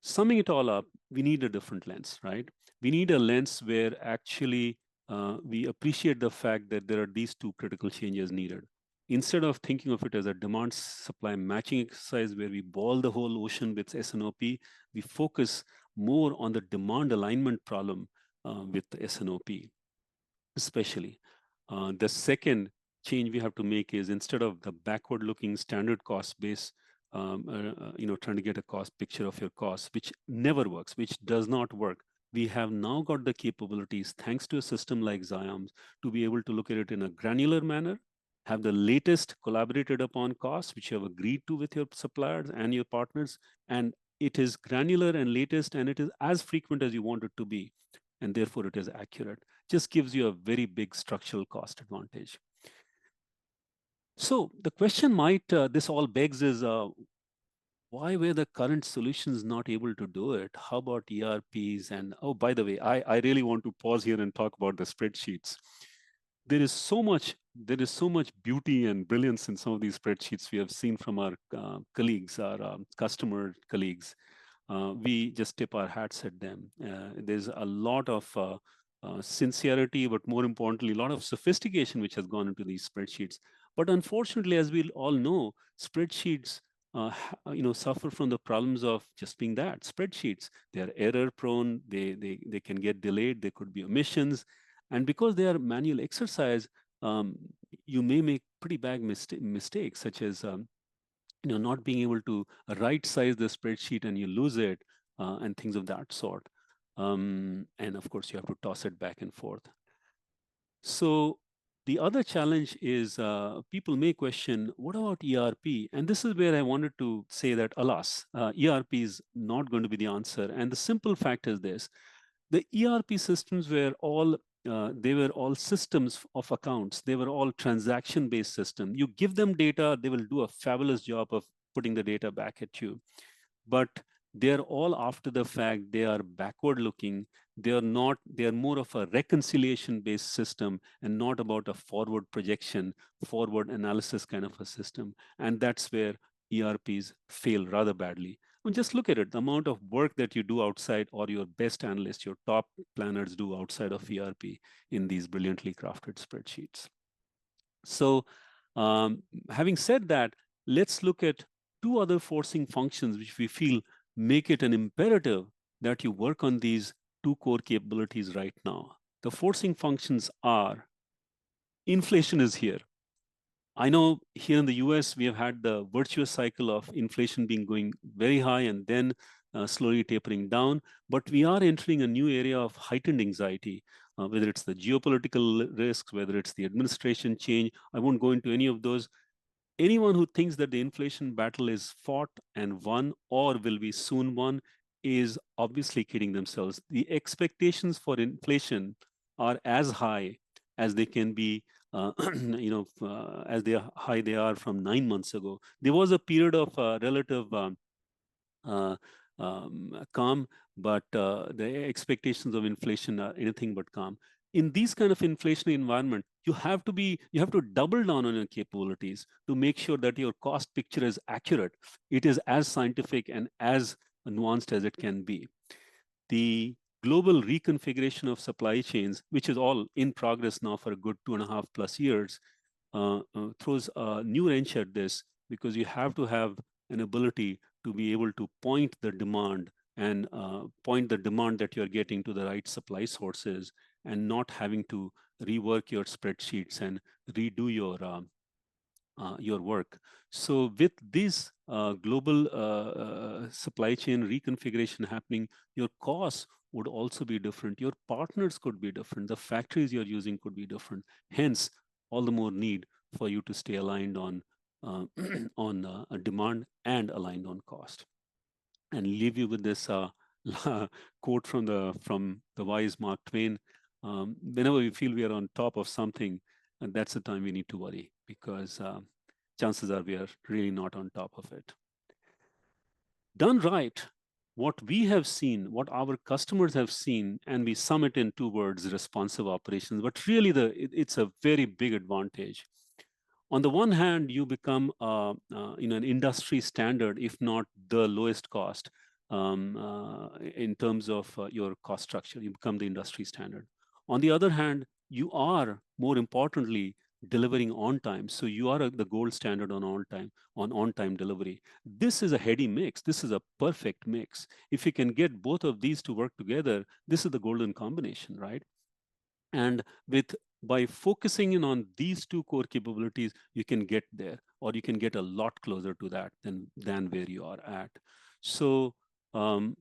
summing it all up, we need a different lens, right? We need a lens where actually we appreciate the fact that there are these two critical changes needed. Instead of thinking of it as a demand supply matching exercise where we boil the whole ocean with S&OP, we focus more on the demand alignment problem with the S&OP, especially. The second change we have to make is instead of the backward looking standard cost base, trying to get a cost picture of your costs, which never works, which does not work. We have now got the capabilities, thanks to a system like Zyom, to be able to look at it in a granular manner, have the latest collaborated upon costs, which you have agreed to with your suppliers and your partners, and it is granular and latest, and it is as frequent as you want it to be, and therefore it is accurate. Just gives you a very big structural cost advantage. So the question this all begs is, why were the current solutions not able to do it? How about ERPs? And oh, by the way, I really want to pause here and talk about the spreadsheets. There is so much beauty and brilliance in some of these spreadsheets we have seen from our colleagues, our customer colleagues. We just tip our hats at them. There's a lot of sincerity, but more importantly, a lot of sophistication which has gone into these spreadsheets. But unfortunately, as we all know, spreadsheets suffer from the problems of just being that spreadsheets. They are error prone. They can get delayed. There could be omissions, and because they are manual exercise, you may make pretty bad mistakes, such as not being able to right size the spreadsheet and you lose it, and things of that sort. And of course, you have to toss it back and forth. So the other challenge is people may question, what about ERP? And this is where I wanted to say that, alas, ERP is not going to be the answer. And the simple fact is this: the ERP systems were all they were all systems of accounts. They were all transaction-based system. You give them data, they will do a fabulous job of putting the data back at you. But they're all after the fact. They are backward looking. They are not. They are more of a reconciliation-based system and not about a forward projection, forward analysis kind of a system. And that's where ERPs fail rather badly. Well, just look at it, the amount of work that you do outside, or your best analysts, your top planners do outside of ERP in these brilliantly crafted spreadsheets. So having said that, let's look at two other forcing functions which we feel make it an imperative that you work on these two core capabilities right now. The forcing functions are: inflation is here. I know here in the US, we have had the virtuous cycle of inflation being going very high and then slowly tapering down. But we are entering a new area of heightened anxiety, whether it's the geopolitical risks, whether it's the administration change. I won't go into any of those. Anyone who thinks that the inflation battle is fought and won or will be soon won is obviously kidding themselves. The expectations for inflation are as high as they can be, as high they are from 9 months ago. There was a period of relative uh, calm, but the expectations of inflation are anything but calm. In these kind of inflationary environment, you have to double down on your capabilities to make sure that your cost picture is accurate. It is as scientific and as nuanced as it can be. The global reconfiguration of supply chains, which is all in progress now for a good 2.5+ years, throws a new wrench at this, because you have to have an ability to be able to point the demand and point the demand that you're getting to the right supply sources, and not having to rework your spreadsheets and redo your work. So with this global supply chain reconfiguration happening, your costs would also be different. Your partners could be different. The factories you're using could be different. Hence, all the more need for you to stay aligned on a demand and aligned on cost. And leave you with this quote from the wise Mark Twain: whenever we feel we are on top of something, and that's the time we need to worry, because chances are we are really not on top of it. Done right, what we have seen, what our customers have seen, and we sum it in 2 words: responsive operations. But really, it's a very big advantage. On the one hand, you become an industry standard, if not the lowest cost. in terms of your cost structure. You become the industry standard. On the other hand, you are more importantly delivering on time. So you are the gold standard on on time delivery. This is a heady mix. This is a perfect mix. If you can get both of these to work together, this is the golden combination, right? And with by focusing in on these two core capabilities, you can get there, or you can get a lot closer to that than where you are at. So um,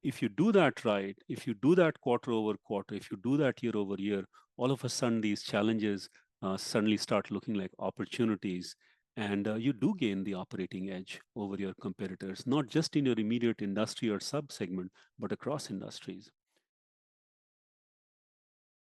if you do that right, if you do that quarter over quarter, if you do that year over year, all of a sudden these challenges suddenly start looking like opportunities. And you do gain the operating edge over your competitors, not just in your immediate industry or sub segment, but across industries.